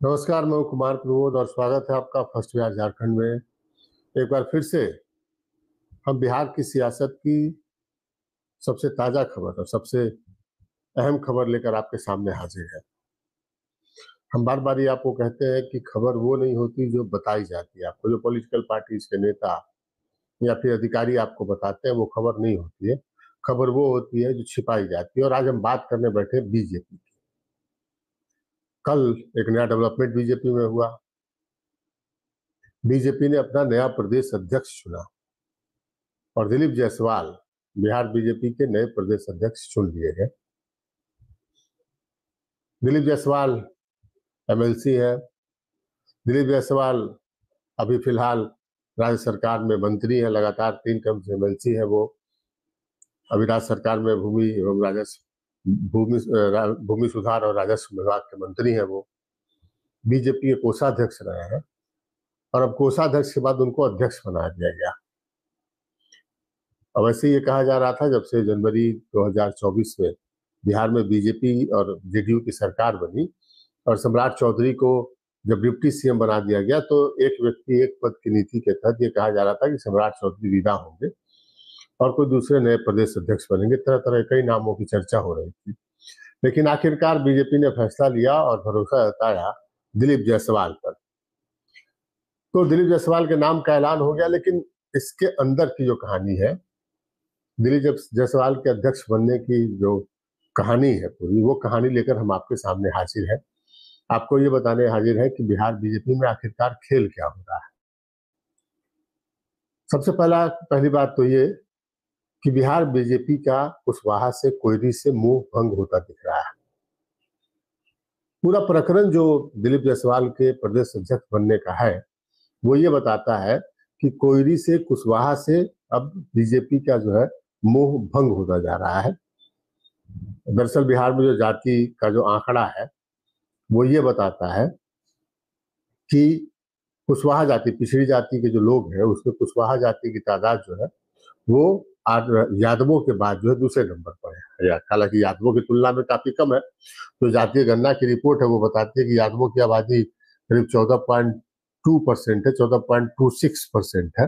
नमस्कार, मैं हूं कुमार प्रमोद और स्वागत है आपका फर्स्ट बिहार झारखंड में। एक बार फिर से हम बिहार की सियासत की सबसे ताजा खबर और सबसे अहम खबर लेकर आपके सामने हाजिर है। हम बार बार ये आपको कहते हैं कि खबर वो नहीं होती जो बताई जाती है आपको, जो पॉलिटिकल पार्टीज के नेता या फिर अधिकारी आपको बताते हैं वो खबर नहीं होती है। खबर वो होती है जो छिपाई जाती है। और आज हम बात करने बैठे बीजेपी की। कल एक नया डेवलपमेंट बीजेपी में हुआ। बीजेपी ने अपना नया प्रदेश अध्यक्ष चुना और दिलीप जायसवाल बिहार बीजेपी के नए प्रदेश अध्यक्ष चुन लिए गए। दिलीप जायसवाल एमएलसी है। दिलीप जायसवाल अभी फिलहाल राज्य सरकार में मंत्री है, लगातार 3 टर्म से एमएलसी है वो। अभी राज्य सरकार में भूमि एवं राजस्व भूमि सुधार और राजस्व विभाग के मंत्री हैं वो। बीजेपी के कोषाध्यक्ष रहे हैं और अब कोषाध्यक्ष के बाद उनको अध्यक्ष बना दिया गया। अब ऐसे ये कहा जा रहा था जब से जनवरी 2024 में बिहार में बीजेपी और जेडीयू की सरकार बनी और सम्राट चौधरी को जब डिप्टी सीएम बना दिया गया तो एक व्यक्ति एक पद की नीति के तहत ये कहा जा रहा था कि सम्राट चौधरी विदा होंगे और कोई दूसरे नए प्रदेश अध्यक्ष बनेंगे। तरह तरह कई नामों की चर्चा हो रही थी, लेकिन आखिरकार बीजेपी ने फैसला लिया और भरोसा जताया दिलीप जायसवाल पर। तो दिलीप जायसवाल के नाम का ऐलान हो गया, लेकिन इसके अंदर की जो कहानी है, दिलीप जायसवाल के अध्यक्ष बनने की जो कहानी है पूरी, वो कहानी लेकर हम आपके सामने हाजिर है। आपको ये बताने हाजिर है कि बिहार बीजेपी में आखिरकार खेल क्या हो रहा है। सबसे पहली बात तो ये कि बिहार बीजेपी का कुशवाहा से कोयरी से मुंह भंग होता दिख रहा है। पूरा प्रकरण जो दिलीप जायसवाल के प्रदेश अध्यक्ष बनने का है वो ये बताता है कि कोयरी से कुशवाहा से अब बीजेपी का जो है मुंह भंग होता जा रहा है। दरअसल बिहार में जो जाति का जो आंकड़ा है वो ये बताता है कि कुशवाहा जाति, पिछड़ी जाति के जो लोग हैं उसमें कुशवाहा जाति की तादाद जो है वो यादवों के बाद जो है दूसरे नंबर पर है। हालांकि यादवों की तुलना में काफी कम है। तो जातीय गणना की रिपोर्ट है वो बताती है कि यादवों की आबादी करीब 14.2% है, 14.26% है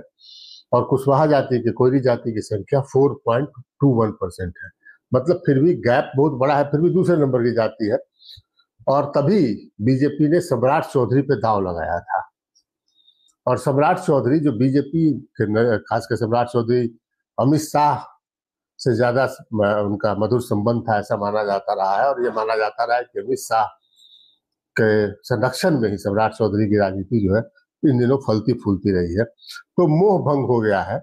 और कुशवाहा जाति की, कोयरी जाति की संख्या 4.21% है। मतलब फिर भी गैप बहुत बड़ा है, फिर भी दूसरे नंबर की जाति है। और तभी बीजेपी ने सम्राट चौधरी पे दांव लगाया था। और सम्राट चौधरी जो बीजेपी के, खासकर सम्राट चौधरी अमित शाह से ज्यादा उनका मधुर संबंध था, ऐसा माना जाता रहा है। और ये माना जाता रहा है कि अमित शाह के संरक्षण में ही सम्राट चौधरी की राजनीति जो है इन दिनों फलती फूलती रही है। तो मोह भंग हो गया है।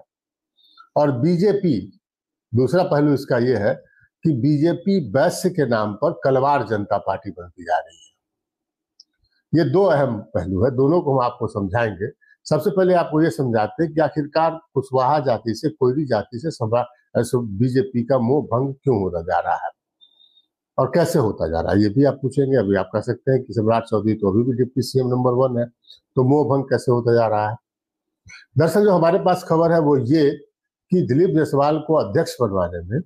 और बीजेपी, दूसरा पहलू इसका यह है कि बीजेपी वैश्य के नाम पर कलवार जनता पार्टी बनती जा रही है। ये दो अहम पहलू है, दोनों को हम आपको समझाएंगे। सबसे पहले आपको ये समझाते हैं कि आखिरकार कुशवाहा जाति से, कोयरी जाति से बीजेपी का मोह भंग क्यों होता जा रहा है और कैसे होता जा रहा है, ये भी आप पूछेंगे। अभी आप कह सकते हैं कि सम्राट चौधरी तो अभी भी डिप्टी सीएम नंबर 1 है, तो मोह भंग कैसे होता जा रहा है। दरअसल जो हमारे पास खबर है वो ये कि दिलीप जायसवाल को अध्यक्ष बनवाने में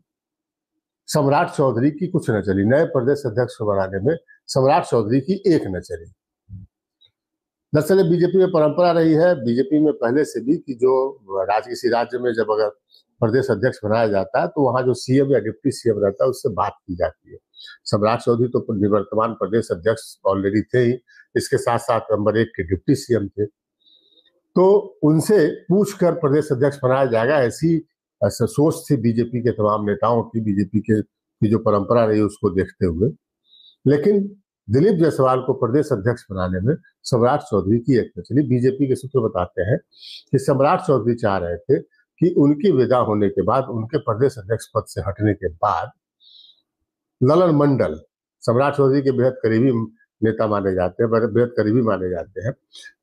सम्राट चौधरी की कुछ न चली, नए प्रदेश अध्यक्ष बनाने में सम्राट चौधरी की एक न चली। दरअसल बीजेपी में परंपरा रही है, बीजेपी में पहले से भी, कि जो किसी राज्य में जब अगर प्रदेश अध्यक्ष बनाया जाता है तो वहां जो सीएम या डिप्टी सीएम रहता है उससे बात की जाती है। सम्राट चौधरी तो निवर्तमान प्रदेश अध्यक्ष ऑलरेडी थे ही, इसके साथ साथ नंबर 1 के डिप्टी सीएम थे। तो उनसे पूछकर प्रदेश अध्यक्ष बनाया जाएगा, ऐसी सोच थी बीजेपी के तमाम नेताओं की, बीजेपी की जो परंपरा रही उसको देखते हुए। लेकिन दिलीप जायसवाल को प्रदेश अध्यक्ष बनाने में सम्राट चौधरी की एक न चली। बीजेपी के सूत्र बताते हैं कि सम्राट चौधरी चाह रहे थे कि उनकी विदा होने के बाद, उनके प्रदेश अध्यक्ष पद से हटने के बाद, ललन मंडल, सम्राट चौधरी के बेहद करीबी नेता माने जाते हैं, बेहद करीबी माने जाते हैं,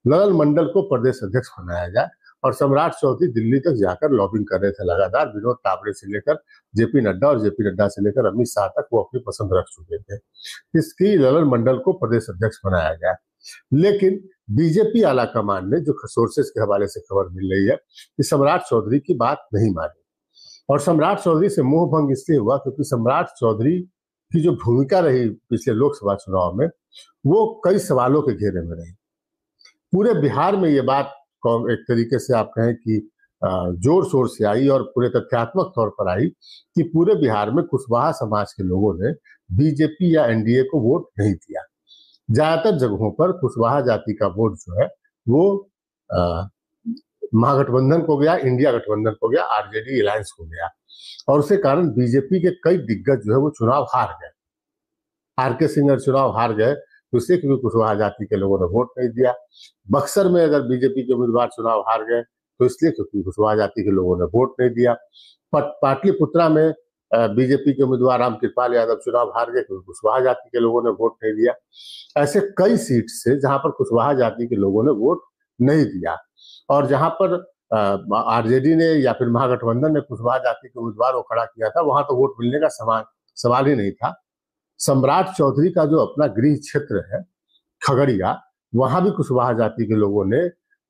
ललन मंडल को प्रदेश अध्यक्ष बनाया जाए। और सम्राट चौधरी दिल्ली तक जाकर लॉबिंग कर रहे थे लगातार। विनोद तावड़े से लेकर जेपी नड्डा और जेपी नड्डा से लेकर अमित शाह तक वो अपनी पसंद रख चुके थे, इसकी ललन मंडल को प्रदेश अध्यक्ष बनाया गया। लेकिन बीजेपी आला कमान ने, जो सोर्सेस के हवाले से खबर मिल रही है, कि सम्राट चौधरी की बात नहीं मानी। और सम्राट चौधरी से मोह भंग इसलिए हुआ क्योंकि सम्राट चौधरी की जो भूमिका रही पिछले लोकसभा चुनाव में, वो कई सवालों के घेरे में रही। पूरे बिहार में ये बात एक तरीके से आप कहें कि जोर शोर से आई और पूरे तथ्यात्मक तौर पर आई कि पूरे बिहार में कुशवाहा समाज के लोगों ने बीजेपी या एनडीए को वोट नहीं दिया। ज्यादातर जगहों पर कुशवाहा जाति का वोट जो है वो महागठबंधन को गया, इंडिया गठबंधन को गया, आरजेडी अलायंस को गया, और उसके कारण बीजेपी के कई दिग्गज जो है वो चुनाव हार गए। आरके सिंह चुनाव हार गए तो इसलिए क्योंकि कुशवाहा जाति के लोगों ने वोट नहीं दिया। बक्सर में अगर बीजेपी के उम्मीदवार चुनाव हार गए तो इसलिए क्योंकि कुशवाहा जाति के लोगों ने वोट नहीं दिया। पाटलिपुत्रा में बीजेपी के उम्मीदवार रामकृपाल यादव चुनाव हार गए क्योंकि कुशवाहा जाति के लोगों ने वोट नहीं दिया। ऐसे कई सीट से जहां पर कुशवाहा जाति के लोगों ने वोट नहीं दिया और जहां पर आरजेडी ने या फिर महागठबंधन ने कुशवाहा जाति के उम्मीदवार को खड़ा किया था, वहां तो वोट मिलने का सवाल ही नहीं था। सम्राट चौधरी का जो अपना गृह क्षेत्र है खगड़िया, वहां भी कुशवाहा जाति के लोगों ने,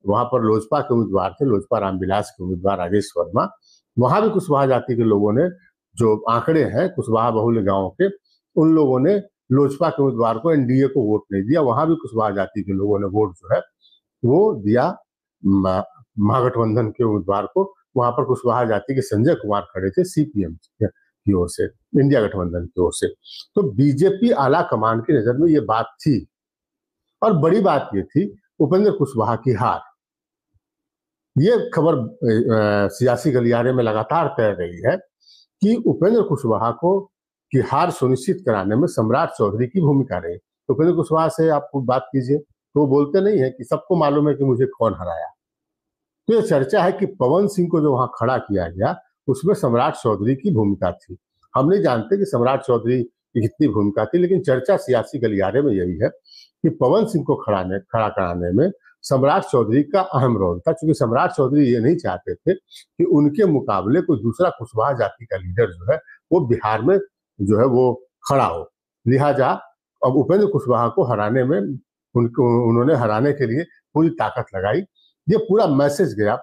वहां पर लोजपा के उम्मीदवार थे, लोजपा रामविलास के उम्मीदवार राजेश वर्मा, वहां भी कुशवाहा जाति के लोगों ने, जो आंकड़े हैं कुशवाहा बहुल्य गांवों के, उन लोगों ने लोजपा के उम्मीदवार को, एनडीए को वोट नहीं दिया। वहां भी कुशवाहा जाति के लोगों ने वोट जो है वो दिया महागठबंधन के उम्मीदवार को। वहां पर कुशवाहा जाति के संजय कुमार खड़े थे सीपीएम की ओर से, इंडिया गठबंधन की ओर से। तो बीजेपी आला कमान की नजर में ये बात थी और बड़ी बात ये थी उपेंद्र कुशवाहा की हार। ये खबर सियासी गलियारे में लगातार तैर रही है कि उपेंद्र कुशवाहा को की हार सुनिश्चित कराने में सम्राट चौधरी की भूमिका रही। तो उपेंद्र कुशवाहा से आप बात कीजिए तो वो बोलते नहीं है कि सबको मालूम है कि मुझे कौन हराया। तो ये चर्चा है कि पवन सिंह को जो वहां खड़ा किया गया उसमें सम्राट चौधरी की भूमिका थी। हम नहीं जानते कि सम्राट चौधरी की कितनी भूमिका थी, लेकिन चर्चा सियासी गलियारे में यही है कि पवन सिंह को खड़ा कराने में सम्राट चौधरी का अहम रोल था, क्योंकि सम्राट चौधरी ये नहीं चाहते थे कि उनके मुकाबले कोई दूसरा कुशवाहा जाति का लीडर जो है वो बिहार में जो है वो खड़ा हो। लिहाजा अब उपेंद्र कुशवाहा को हराने में उन्होंने हराने के लिए पूरी ताकत लगाई। ये पूरा मैसेज गया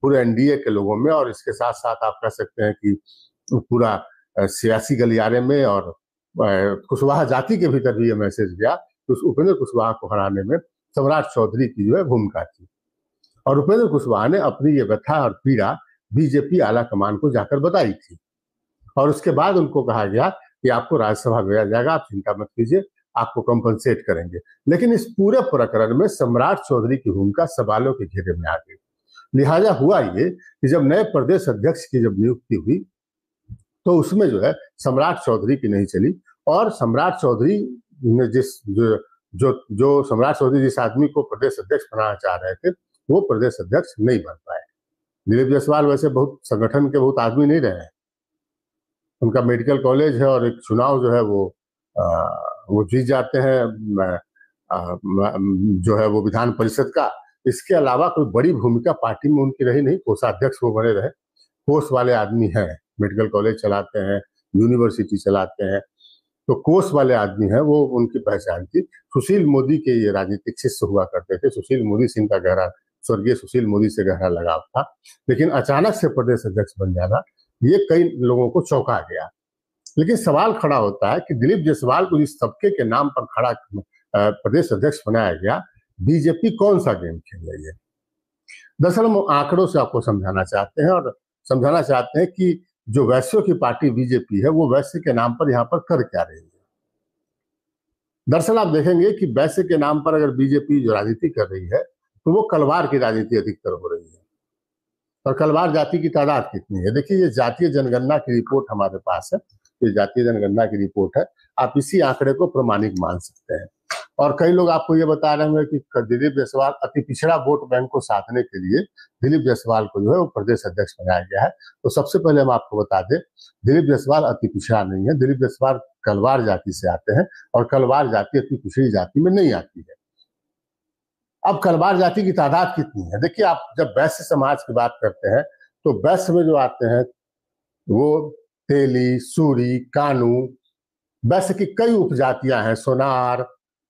पूरे एनडीए के लोगों में, और इसके साथ साथ आप कह सकते हैं कि पूरा सियासी गलियारे में और कुशवाहा जाति के भीतर भी ये मैसेज गया कि उस उपेंद्र कुशवाहा को हराने में सम्राट चौधरी की जो है भूमिका थी। और उपेंद्र कुशवाहा ने अपनी ये व्यथा और पीड़ा बीजेपी आला कमान को जाकर बताई थी और उसके बाद उनको कहा गया कि आपको राज्यसभा भेजा जाएगा, आप चिंता मत कीजिए, आपको कंपनसेट करेंगे। लेकिन इस पूरे प्रकरण में सम्राट चौधरी की भूमिका सवालों के घेरे में आ गई। लिहाजा हुआ ये कि जब नए प्रदेश अध्यक्ष की जब नियुक्ति हुई तो उसमें जो है सम्राट चौधरी की नहीं चली, और सम्राट चौधरी ने जो सम्राट चौधरी जिस आदमी को प्रदेश अध्यक्ष बनाना चाह रहे थे वो प्रदेश अध्यक्ष नहीं बन पाए। दिलीप जायसवाल वैसे बहुत संगठन के बहुत आदमी नहीं रहे हैं, उनका मेडिकल कॉलेज है और एक चुनाव जो है वो जीत जाते हैं जो है वो विधान परिषद का। इसके अलावा कोई बड़ी भूमिका पार्टी में उनकी रही नहीं, कोषाध्यक्ष वो बने रहे। कोष वाले आदमी हैं, मेडिकल कॉलेज चलाते हैं, यूनिवर्सिटी चलाते हैं, तो कोष वाले आदमी हैं, वो उनकी पहचान थी। सुशील मोदी के ये राजनीतिक शिष्य हुआ करते थे, सुशील मोदी से इनका गहरा, स्वर्गीय सुशील मोदी से गहरा लगाव था। लेकिन अचानक से प्रदेश अध्यक्ष बन जाना ये कई लोगों को चौंका गया। लेकिन सवाल खड़ा होता है कि दिलीप जायसवाल को इस तबके के नाम पर खड़ा प्रदेश अध्यक्ष बनाया गया, बीजेपी कौन सा गेम खेल रही है। दरअसल हम आंकड़ों से आपको समझाना चाहते हैं और समझाना चाहते हैं कि जो वैश्यों की पार्टी बीजेपी है वो वैश्य के नाम पर यहाँ पर कर क्या रही है। दरअसल आप देखेंगे कि वैश्य के नाम पर अगर बीजेपी जो राजनीति कर रही है तो वो कलवार की राजनीति अधिकतर हो रही है। और कलवार जाति की तादाद कितनी है, देखिए ये जातीय जनगणना की रिपोर्ट हमारे पास है, ये जातीय जनगणना की रिपोर्ट है, आप इसी आंकड़े को प्रमाणिक मान सकते हैं। और कई लोग आपको ये बता रहे हैं कि दिलीप जायसवाल अति पिछड़ा वोट बैंक को साधने के लिए दिलीप जायसवाल को जो है वो प्रदेश अध्यक्ष बनाया गया है। तो सबसे पहले हम आपको बता दें, दिलीप जायसवाल अति पिछड़ा नहीं है, दिलीप जायसवाल कलवार जाति से आते हैं और कलवार जाति अति पिछड़ी जाति में नहीं आती है। अब कलवार जाति की तादाद कितनी है, देखिए आप जब वैश्य समाज की बात करते हैं तो वैश्य में जो आते हैं वो तेली, सूरी, कानू, वैश्य की कई उपजातियां हैं, सोनार,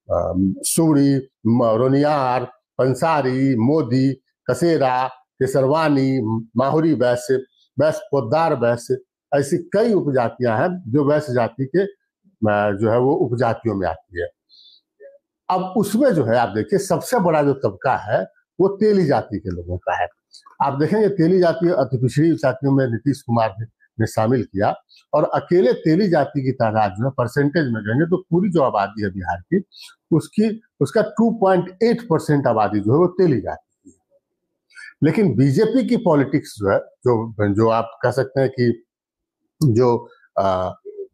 सूरी, रोनियार, पंसारी, मोदी, कसेरा, केसरवानी, माहुरी वैश्य, वैश्य पोद्दार वैश्य, ऐसी कई उपजातियां हैं जो वैश्य जाति के जो है वो उपजातियों में आती है। अब उसमें जो है आप देखिए सबसे बड़ा जो तबका है वो तेली जाति के लोगों का है। आप देखेंगे तेली जाति अति पिछड़ी जातियों में नीतीश कुमार ने शामिल किया, और अकेले तेली जाति की तादाद जो है परसेंटेज में कहेंगे तो पूरी जो आबादी है बिहार की उसका 2.8% आबादी जो है वो तेली जाति की है। लेकिन बीजेपी की पॉलिटिक्स जो है जो आप कह सकते हैं कि जो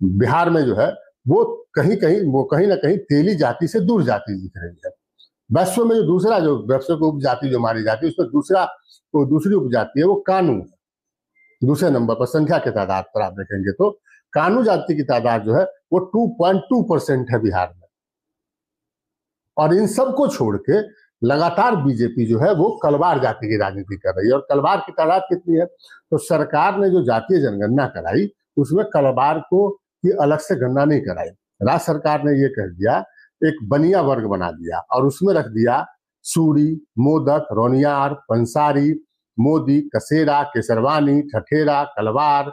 बिहार में जो है वो कहीं ना कहीं तेली जाति से दूर जाति दिख रही है। वैश्व में जो दूसरा जो वैश्व को उपजाति जो मानी जाती है उसमें दूसरी उपजाति है वो कानू, दूसरे नंबर पर संख्या के तादाद पर आप देखेंगे तो कानू जाति की तादाद जो है वो 2.2% है बिहार में। और इन सबको छोड़ के लगातार बीजेपी जो है वो कलवार जाति की राजनीति कर रही है। और कलवार की तादाद कितनी है, तो सरकार ने जो जातीय जनगणना कराई उसमें कलवार को की अलग से गणना नहीं कराई। राज्य सरकार ने ये कह दिया, एक बनिया वर्ग बना दिया और उसमें रख दिया सूरी, मोदक, रोनियार, पंसारी, मोदी, कसेरा, केसरवानी, ठठेरा, कलवार,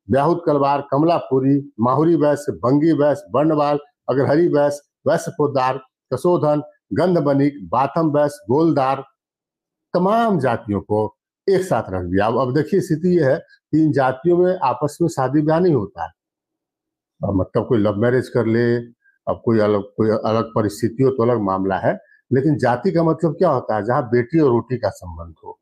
ब्याहुत कलवार, कमलापुरी, माहुरी वैश्य, बंगी वैश्य, बर्णवाल, अग्रहरी वैश्य, वैश्य पोद्दार, कसोधन, गंधबनिक, बाथम वैश्य, गोलदार, तमाम जातियों को एक साथ रख दिया। अब देखिए स्थिति यह है कि इन जातियों में आपस में शादी ब्याह नहीं होता है, मतलब कोई लव मैरिज कर ले, अब कोई अलग परिस्थिति हो तो अलग मामला है, लेकिन जाति का मतलब क्या होता है, जहां बेटी और रोटी का संबंध हो,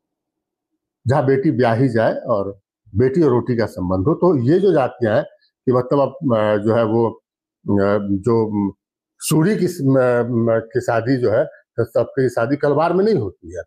जहां बेटी ब्याही जाए और बेटी और रोटी का संबंध हो। तो ये जो जातियां हैं कि मतलब अब जो है वो जो सूरी की शादी जो है सबकी शादी कलवार में नहीं होती है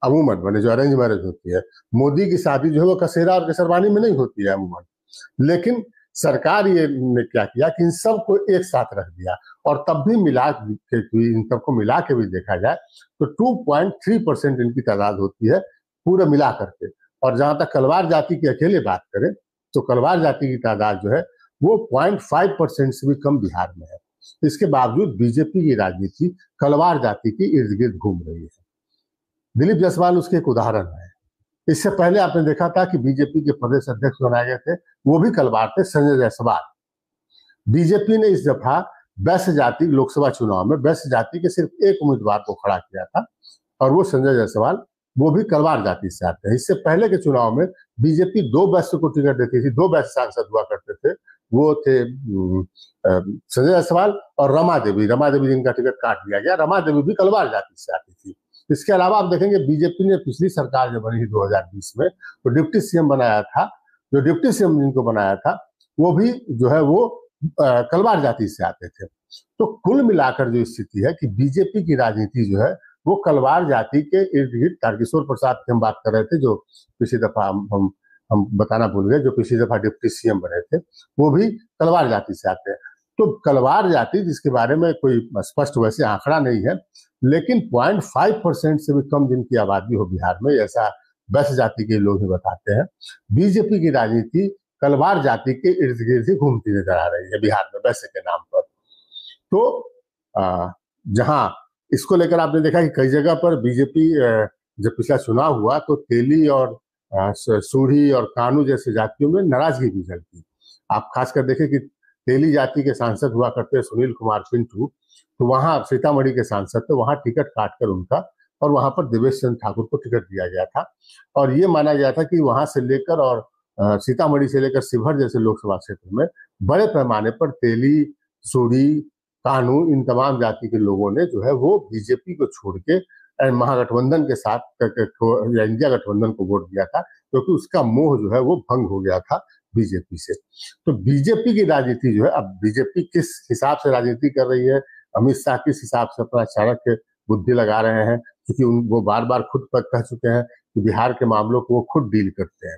अमूमन, मैंने जो अरेंज मैरिज होती है। मोदी की शादी जो है वो कसेरा और केसरवानी में नहीं होती है अमूमन। लेकिन सरकार ये ने क्या किया कि इन सबको एक साथ रख दिया, और तब भी इन सबको मिला के भी देखा जाए तो 2.3% इनकी तादाद होती है पूरे मिला करके। और जहां तक कलवार जाति की अकेले बात करें तो कलवार जाति की तादाद जो है वो 0.5% से भी कम बिहार में है। इसके बावजूद बीजेपी की राजनीति कलवार जाति की इर्द गिर्द घूम रही है। दिलीप जायसवाल उसके एक उदाहरण है। इससे पहले आपने देखा था कि बीजेपी के प्रदेश अध्यक्ष बनाए गए थे, वो भी कलवार थे, संजय जायसवाल। बीजेपी ने इस दफा वैश्य जाति लोकसभा चुनाव में वैश्य जाति के सिर्फ एक उम्मीदवार को खड़ा किया था, और वो संजय जायसवाल, वो भी कलवार जाति से आते हैं। इससे पहले के चुनाव में बीजेपी 2 वैश्य को टिकट देती थी, 2 वैश्य सांसद हुआ करते थे, वो थे संजय जायसवाल और रमा देवी जिनका टिकट काट दिया गया। रमा देवी भी कलवार जाति से आती थी। इसके अलावा आप देखेंगे बीजेपी ने पिछली सरकार जो बनी थी 2020 में, तो डिप्टी सीएम बनाया था, जो डिप्टी सीएम जिनको बनाया था वो भी जो है वो कलवार जाति से आते थे। तो कुल मिलाकर जो स्थिति है कि बीजेपी की राजनीति जो है वो कलवार जाति के इर्द गिर्द, तारकिशोर प्रसाद की हम बात कर रहे थे जो पिछली दफा हम बताना भूल गए, जो पिछली दफा डिप्टी सीएम बने थे, वो भी कलवार जाति से आते हैं। तो कलवार जाति, जिसके बारे में कोई स्पष्ट वैसे आंकड़ा नहीं है, लेकिन 0.5% से भी कम जिनकी आबादी हो बिहार में, ऐसा वैश्य जाति के लोग ही बताते हैं। बीजेपी की राजनीति कलवार जाति के इर्द गिर्द ही घूमती नजर आ रही है बिहार में वैश्य के नाम पर। तो जहां इसको लेकर आपने देखा कि कई जगह पर बीजेपी, जब पिछला चुनाव हुआ तो तेली और सूढ़ी और कानू जैसे जातियों में नाराजगी भी झलकी। आप खासकर देखें कि तेली जाति के सांसद हुआ करते सुनील कुमार पिंटू, तो वहां सीतामढ़ी के सांसद थे, वहां टिकट काटकर उनका, और वहां पर देवेश चंद्र ठाकुर को टिकट दिया गया था। और ये माना गया था कि वहां से लेकर और सीतामढ़ी से लेकर शिवहर जैसे लोकसभा क्षेत्र में बड़े पैमाने पर तेली, सूढ़ी, कानू, इन तमाम जाति के लोगों ने जो है वो बीजेपी को छोड़ के महागठबंधन के साथ या इंडिया गठबंधन को वोट दिया था, क्योंकि उसका मोह जो है वो भंग हो गया था बीजेपी से। तो बीजेपी की राजनीति जो है, अब बीजेपी किस हिसाब से राजनीति कर रही है, अमित शाह किस हिसाब से अपना चाणक्य बुद्धि लगा रहे हैं, क्योंकि वो बार बार खुद पर कह चुके हैं कि बिहार के मामलों को वो खुद डील करते हैं।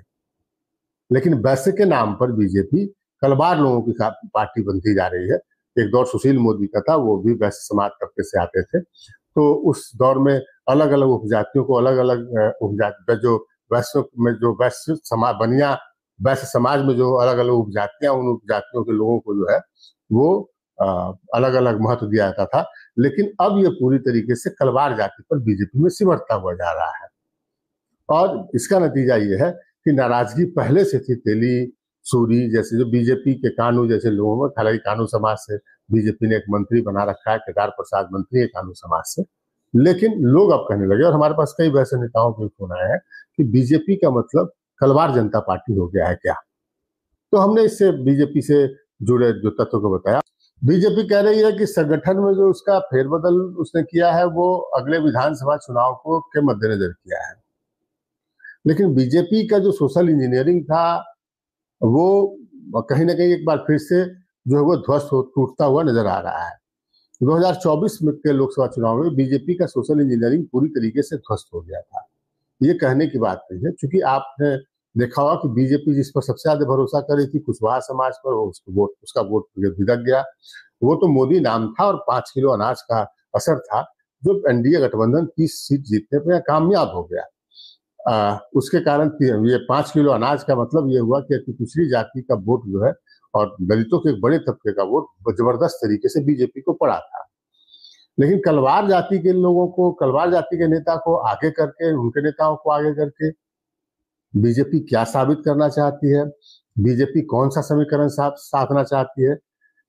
लेकिन वैश्य के नाम पर बीजेपी कलवार लोगों की पार्टी बनती जा रही है। एक दौर सुशील मोदी का था, वो भी वैश्य समाज तबके से आते थे, तो उस दौर में अलग अलग उपजातियों को अलग अलग उपजाति जो वैश्य में जो वैश्य समाज बनिया वैश्य समाज में जो अलग अलग उपजातियां, उन उपजातियों के लोगों को जो है वो अलग अलग महत्व दिया जाता था। लेकिन अब ये पूरी तरीके से कलवार जाति पर बीजेपी में सिमटता हुआ जा रहा है, और इसका नतीजा ये है कि नाराजगी पहले से थी तेली, सूरी जैसे जो बीजेपी के कानू जैसे लोगों में, हालांकि कानू समाज से बीजेपी ने एक मंत्री बना रखा है, केदार प्रसाद मंत्री है कानू समाज से, लेकिन लोग अब कहने लगे, और हमारे पास कई वैसे नेताओं के फोन आए हैं कि बीजेपी का मतलब कलवार जनता पार्टी हो गया है क्या। तो हमने इससे बीजेपी से जुड़े जो तत्व को बताया। बीजेपी कह रही है कि संगठन में जो उसका फेरबदल उसने किया है वो अगले विधानसभा चुनाव को के मद्देनजर किया है, लेकिन बीजेपी का जो सोशल इंजीनियरिंग था वो कहीं ना कहीं एक बार फिर से जो है वो ध्वस्त टूटता हुआ नजर आ रहा है। 2024 में के लोकसभा चुनाव में बीजेपी का सोशल इंजीनियरिंग पूरी तरीके से ध्वस्त हो गया था। ये कहने की बात नहीं है, क्योंकि आपने देखा होगा कि बीजेपी जिस पर सबसे ज्यादा भरोसा कर रही थी कुशवाहा समाज पर, उसका वोट भिड़क गया। वो तो मोदी नाम था और 5 किलो अनाज का असर था, जो एनडीए गठबंधन 30 सीट जीतने पर कामयाब हो गया। उसके कारण ये 5 किलो अनाज का मतलब ये हुआ कि पिछड़ी जाति का वोट जो है और दलितों के एक बड़े तबके का वोट जबरदस्त तरीके से बीजेपी को पड़ा था। लेकिन कलवार जाति के लोगों को, कलवार जाति के नेता को आगे करके, उनके नेताओं को आगे करके बीजेपी क्या साबित करना चाहती है, बीजेपी कौन सा समीकरण साधना चाहती है,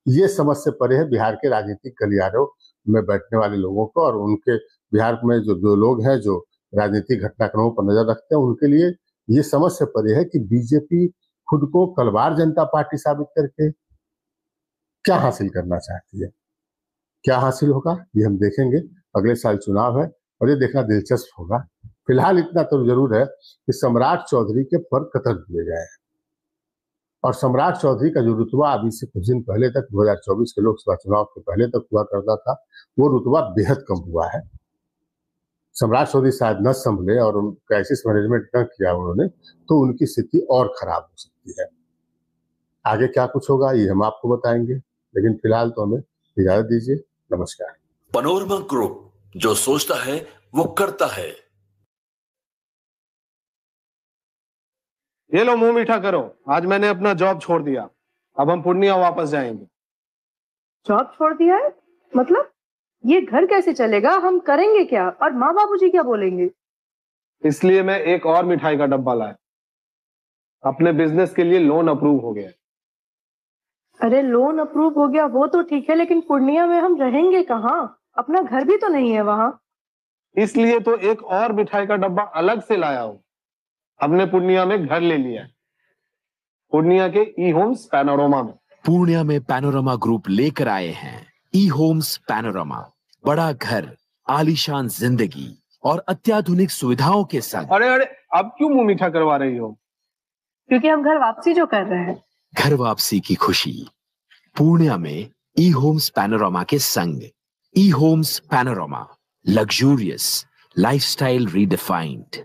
ये समझ से परे है बिहार के राजनीतिक गलियारों में बैठने वाले लोगों को। और उनके बिहार में जो लोग हैं जो राजनीतिक घटनाक्रमों पर नजर रखते हैं, उनके लिए ये समझ से परे है कि बीजेपी खुद को कलवार जनता पार्टी साबित करके क्या हासिल करना चाहती है। क्या हासिल होगा ये हम देखेंगे, अगले साल चुनाव है और ये देखना दिलचस्प होगा। फिलहाल इतना तो जरूर है कि सम्राट चौधरी के पर कतर दिए गए हैं, और सम्राट चौधरी का जो रुतबा अभी से कुछ दिन पहले तक 2024 के लोकसभा चुनाव के पहले तक हुआ करता था, वो रुतबा बेहद कम हुआ है। सम्राट चौधरी शायद न संभले और क्राइसिस मैनेजमेंट न किया उन्होंने, तो उनकी स्थिति और खराब हो सकती है। आगे क्या कुछ होगा ये हम आपको बताएंगे, लेकिन फिलहाल तो हमें इजाजत दीजिए। नमस्कार। पैनोरमा ग्रुप, जो सोचता है वो करता है। ये लो मुंह मीठा करो, आज मैंने अपना जॉब छोड़ दिया, अब हम पूर्णिया वापस जाएंगे। जॉब छोड़ दिया है मतलब? ये घर कैसे चलेगा, हम करेंगे क्या, और माँ बाबूजी क्या बोलेंगे? इसलिए मैं एक और मिठाई का डब्बा लाया, अपने बिजनेस के लिए लोन अप्रूव हो गया। अरे लोन अप्रूव हो गया वो तो ठीक है, लेकिन पूर्णिया में हम रहेंगे कहाँ? अपना घर भी तो नहीं है वहां। इसलिए तो एक और मिठाई का डब्बा अलग से लाया हूं, हमने पूर्णिया में घर ले लिया है, पूर्णिया के ई होम्स पैनोरमा में। पूर्णिया में पैनोरमा ग्रुप लेकर आए हैं ई होम्स पैनोरमा, बड़ा घर, आलीशान जिंदगी और अत्याधुनिक सुविधाओं के संग। अरे अरे, अब क्यों मुंह मीठा करवा रही हो? क्योंकि हम घर वापसी जो कर रहे हैं। घर वापसी की खुशी पूर्णिया में ई होम्स पैनोरमा के संग। E homes panorama, luxurious lifestyle redefined.